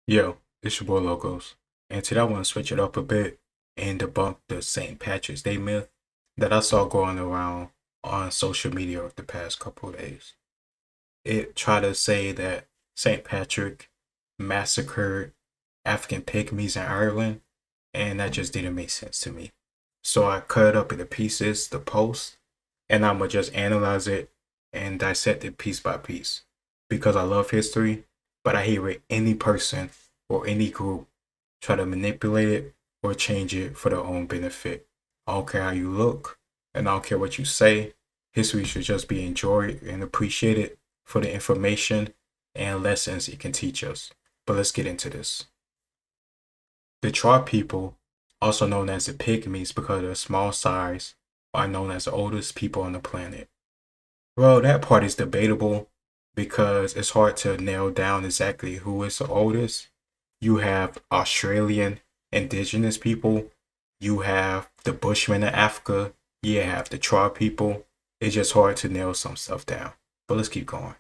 Yo, it's your boy Logos, and today I want to switch it up a bit and debunk the St. Patrick's Day myth that I saw going around on social media over the past couple of days. It tried to say that St. Patrick massacred African pygmies in Ireland, and that just didn't make sense to me. So I cut it up into pieces, the post, and I'm gonna just analyze it and dissect it piece by piece because I love history, but I hate when any person or any group try to manipulate it or change it for their own benefit. I don't care how you look, and I don't care what you say. History should just be enjoyed and appreciated for the information and lessons it can teach us. But let's get into this. The Trot people, also known as the Pygmies because of their small size, are known as the oldest people on the planet. Well, that part is debatable because it's hard to nail down exactly who is the oldest. You have Australian indigenous people, you have the Bushmen in Africa, you have the Trot people. It's just hard to nail some stuff down. But let's keep going.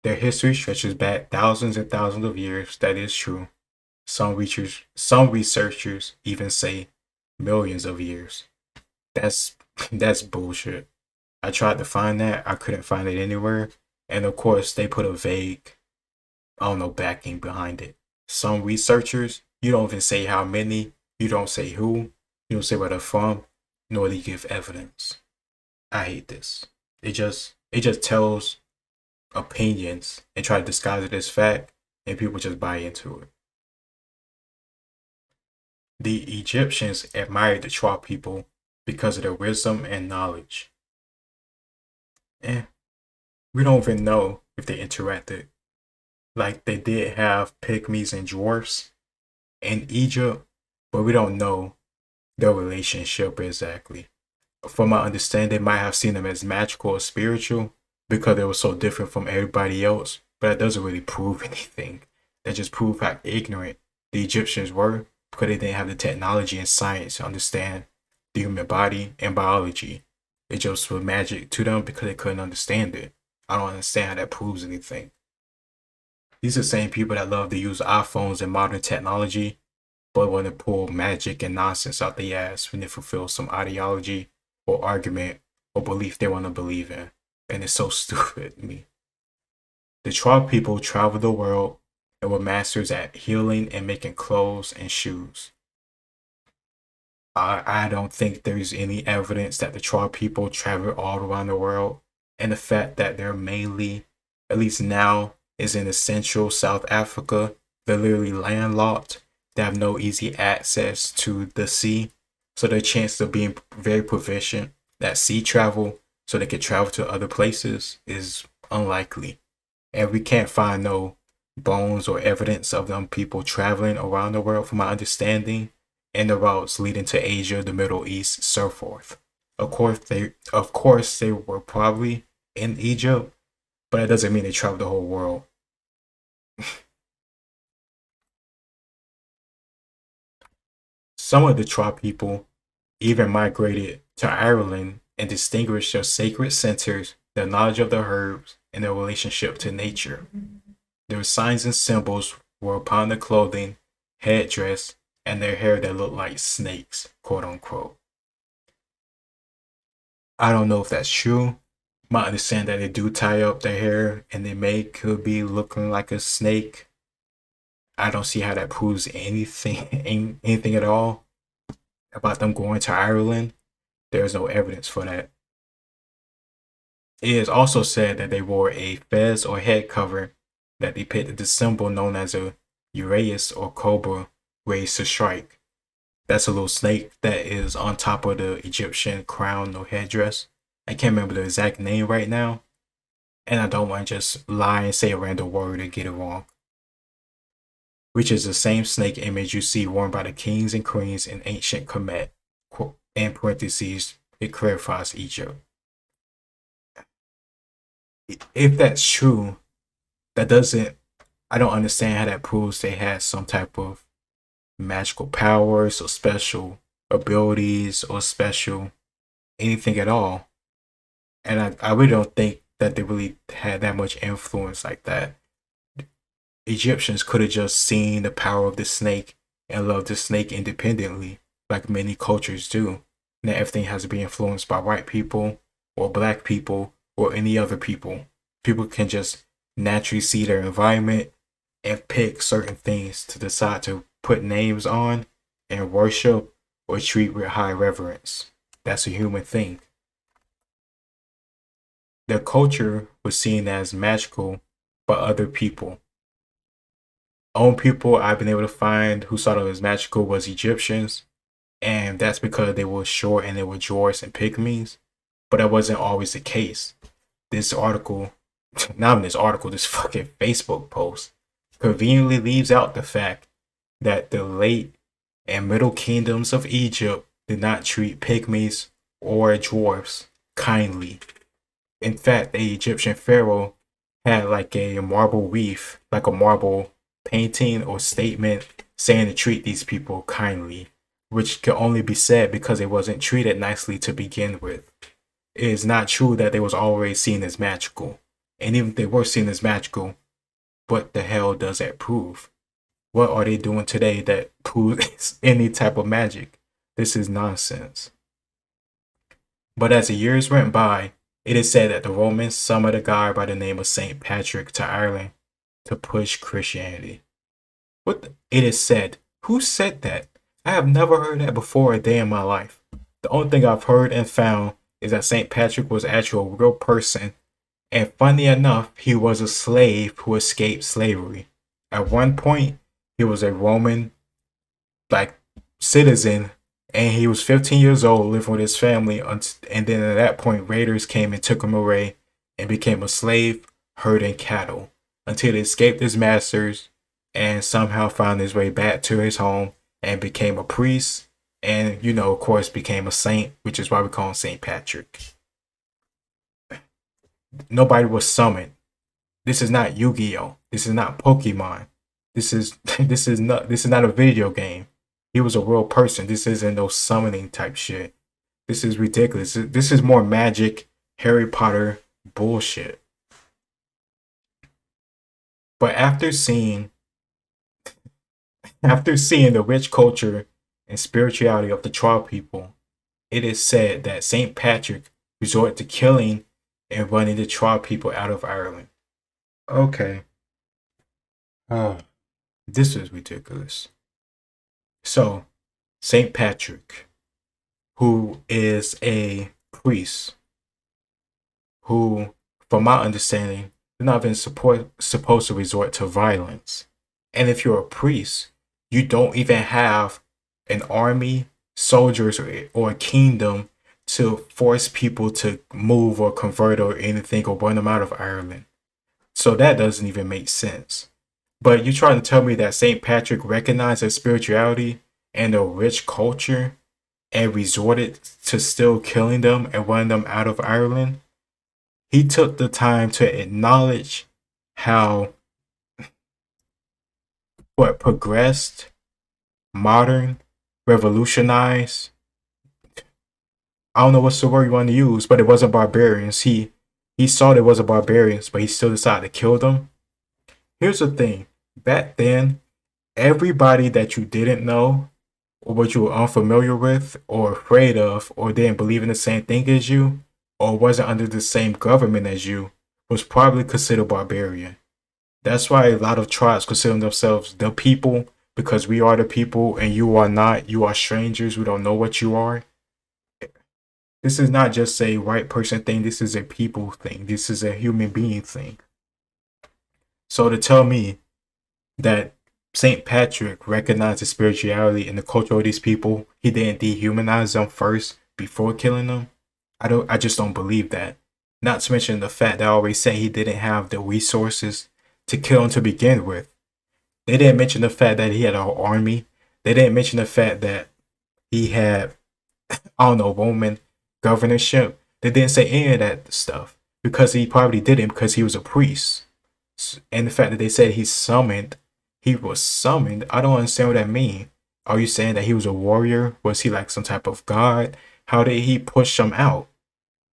Their history stretches back thousands and thousands of years, that is true. Some researchers even say millions of years. That's that's bullshit. I tried to find that, I couldn't find it anywhere. And of course, they put a vague, I don't know, backing behind it. Some researchers, you don't even say how many, you don't say who, you don't say where they're from, nor do you give evidence. I hate this. It just tells opinions and try to disguise it as fact, and people just buy into it. The Egyptians admired the Chua people because of their wisdom and knowledge. Eh, we don't even know if they interacted. Like they did have pygmies and dwarfs in Egypt, but we don't know their relationship exactly. From my understanding, they might have seen them as magical or spiritual because they were so different from everybody else, but that doesn't really prove anything. That just proves how ignorant the Egyptians were because they didn't have the technology and science to understand the human body and biology. It just was magic to them because they couldn't understand it. I don't understand how that proves anything. These are the same people that love to use iPhones and modern technology, but want to pull magic and nonsense out the ass when it fulfills some ideology or argument or belief they want to believe in. And it's so stupid to me. The Trog people traveled the world and were masters at healing and making clothes and shoes. I don't think there's any evidence that the Trog people traveled all around the world. And the fact that they're mainly, at least now, is in the central South Africa. They're literally landlocked. They have no easy access to the sea. So their chance of being very proficient at sea travel so they can travel to other places is unlikely. And we can't find no bones or evidence of them people traveling around the world from my understanding and the routes leading to Asia, the Middle East, so forth. Of course they were probably in Egypt, but that doesn't mean they traveled the whole world. Some of the tribe people even migrated to Ireland and distinguished their sacred centers, their knowledge of the herbs, and their relationship to nature. Their signs and symbols were upon their clothing, headdress, and their hair that looked like snakes, quote unquote. I don't know if that's true. My understanding that they do tie up their hair and they may could be looking like a snake. I don't see how that proves anything anything at all about them going to Ireland. There's no evidence for that. It is also said that they wore a fez or head cover that depicted the symbol known as a uraeus or cobra raised to strike. That's a little snake that is on top of the Egyptian crown or headdress. I can't remember the exact name right now, and I don't want to just lie and say a random word and get it wrong. Which is the same snake image you see worn by the kings and queens in ancient Kemet. In parentheses, it clarifies Egypt. If that's true, that doesn't, I don't understand how that proves they had some type of magical powers or special abilities or special anything at all. And I really don't think that they really had that much influence like that. Egyptians could have just seen the power of the snake and loved the snake independently, like many cultures do. Now everything has to be influenced by white people or black people or any other people. People can just naturally see their environment and pick certain things to decide to put names on and worship or treat with high reverence. That's a human thing. Their culture was seen as magical by other people. Only people I've been able to find who saw it as magical was Egyptians, and that's because they were short and they were dwarves and pygmies. But that wasn't always the case. This article, not in this article, this fucking Facebook post, conveniently leaves out the fact that the late and middle kingdoms of Egypt did not treat pygmies or dwarfs kindly. In fact, the Egyptian pharaoh had like a marble reef, like a marble painting or statement saying to treat these people kindly, which could only be said because they wasn't treated nicely to begin with. It is not true that they was always seen as magical. And even if they were seen as magical, what the hell does that prove? What are they doing today that proves any type of magic? This is nonsense. But as the years went by, it is said that the Romans summoned a guy by the name of Saint Patrick to Ireland to push Christianity. It is said. Who said that? I have never heard that before a day in my life. The only thing I've heard and found is that Saint Patrick was actually a real person, and funny enough, he was a slave who escaped slavery. At one point, he was a Roman citizen, and he was 15 years old, living with his family, and then at that point, raiders came and took him away and became a slave herding cattle until he escaped his masters and somehow found his way back to his home and became a priest and, of course, became a saint, which is why we call him Saint Patrick. Nobody was summoned. This is not Yu-Gi-Oh! This is not Pokemon. This is not a video game. He was a real person. This isn't no summoning type shit. This is ridiculous. This is more magic, Harry Potter bullshit. But after seeing the rich culture and spirituality of the tribe people, it is said that Saint Patrick resorted to killing and running the tribe people out of Ireland. Okay. This is ridiculous. So, Saint Patrick, who is a priest, who, from my understanding, is not even supposed to resort to violence. And if you're a priest, you don't even have an army, soldiers, or a kingdom to force people to move or convert or anything or run them out of Ireland. So that doesn't even make sense. But you're trying to tell me that St. Patrick recognized their spirituality and a rich culture and resorted to still killing them and running them out of Ireland? He took the time to acknowledge how progressed, modern, revolutionized. I don't know what's the word you want to use, but it wasn't barbarians. He saw there wasn't barbarians, but he still decided to kill them. Here's the thing. Back then, everybody that you didn't know, or what you were unfamiliar with, or afraid of, or didn't believe in the same thing as you, or wasn't under the same government as you, was probably considered barbarian. That's why a lot of tribes consider themselves the people, because we are the people and you are not. You are strangers. We don't know what you are. This is not just a white person thing. This is a people thing. This is a human being thing. So to tell me that St. Patrick recognized the spirituality and the culture of these people, he didn't dehumanize them first before killing them, I just don't believe that. Not to mention the fact that I always say he didn't have the resources to kill them to begin with. They didn't mention the fact that he had an army. They didn't mention the fact that he had, Roman governorship. They didn't say any of that stuff because he probably didn't, because he was a priest. And the fact that they said he was summoned, I don't understand what that means. Are you saying that he was a warrior? Was he like some type of god? How did he push them out?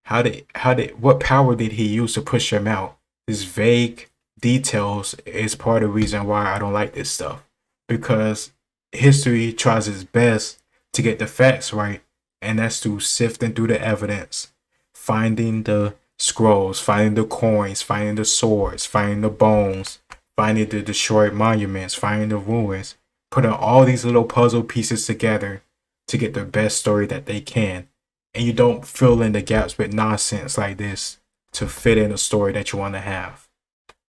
What power did he use to push them out? This vague, details is part of the reason why I don't like this stuff. Because history tries its best to get the facts right, and that's through sifting through the evidence, finding the scrolls, finding the coins, finding the swords, finding the bones, finding the destroyed monuments, finding the ruins, putting all these little puzzle pieces together to get the best story that they can. And you don't fill in the gaps with nonsense like this to fit in a story that you want to have.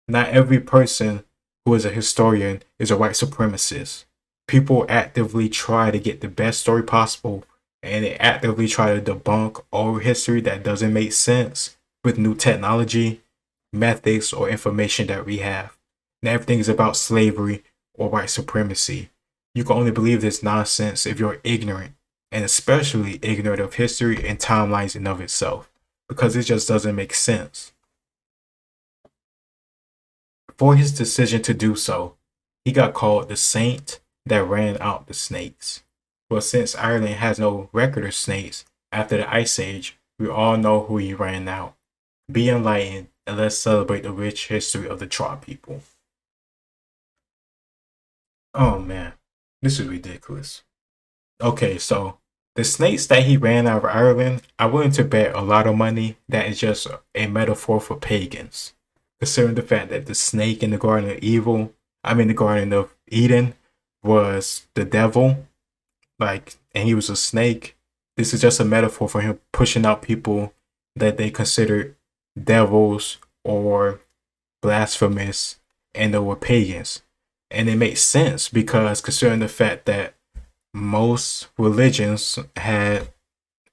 Not every person who is a historian is a white supremacist. People actively try to get the best story possible, and they actively try to debunk old history that doesn't make sense with new technology, methods, or information that we have. And everything is about slavery or white supremacy. You can only believe this nonsense if you're ignorant, and especially ignorant of history and timelines in of itself, because it just doesn't make sense. For his decision to do so, he got called the saint that ran out the snakes. Well, since Ireland has no record of snakes after the Ice Age, we all know who he ran out. Be enlightened, and let's celebrate the rich history of the Trot people. Oh man, this is ridiculous. Okay, so the snakes that he ran out of Ireland, I'm willing to bet a lot of money that is just a metaphor for pagans. Considering the fact that the snake in the Garden of the Garden of Eden, was the devil, and he was a snake. This is just a metaphor for him pushing out people that they considered devils or blasphemous, and they were pagans. And it makes sense because considering the fact that most religions had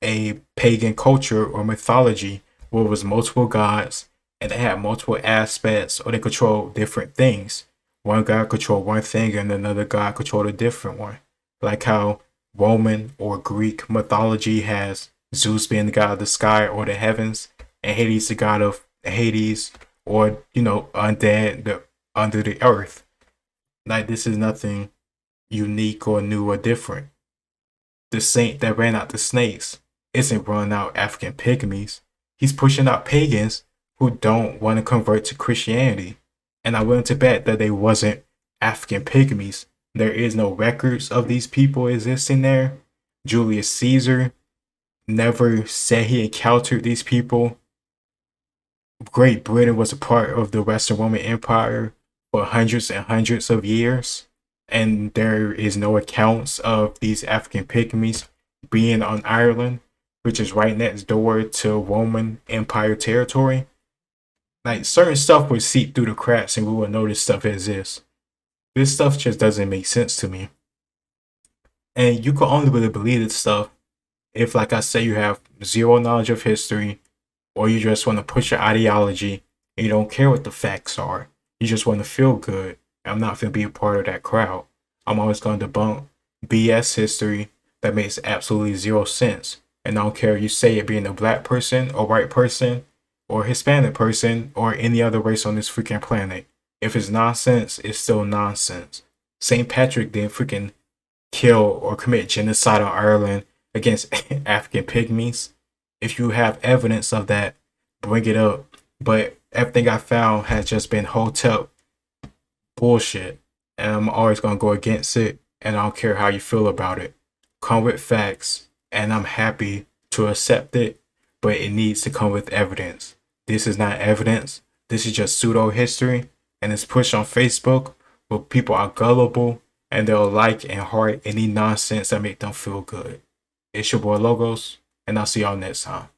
a pagan culture or mythology where it was multiple gods and they had multiple aspects or they control different things. One god controlled one thing and another god controlled a different one. Like how Roman or Greek mythology has Zeus being the god of the sky or the heavens, and Hades the god of Hades, or undead under the earth. Like, this is nothing unique or new or different. The saint that ran out the snakes isn't running out African pygmies. He's pushing out pagans who don't want to convert to Christianity. And I'm willing to bet that they wasn't African pygmies. There is no records of these people existing there. Julius Caesar never said he encountered these people. Great Britain was a part of the Western Roman Empire for hundreds and hundreds of years, and there is no accounts of these African pygmies being on Ireland, which is right next door to Roman Empire territory. Like, certain stuff would seep through the cracks and we would know this stuff exists. This stuff just doesn't make sense to me. And you can only really believe this stuff if, like I say, you have zero knowledge of history, or you just want to push your ideology and you don't care what the facts are. You just want to feel good. I'm not going to be a part of that crowd. I'm always going to debunk BS history that makes absolutely zero sense. And I don't care if you say it being a black person or white person or Hispanic person or any other race on this freaking planet. If it's nonsense, it's still nonsense. St. Patrick didn't freaking kill or commit genocide on Ireland against African pygmies. If you have evidence of that, bring it up. But everything I found has just been hotel bullshit. And I'm always going to go against it. And I don't care how you feel about it. Come with facts. And I'm happy to accept it. But it needs to come with evidence. This is not evidence. This is just pseudo history. And it's pushed on Facebook where people are gullible and they'll like and heart any nonsense that make them feel good. It's your boy Logos, and I'll see y'all next time.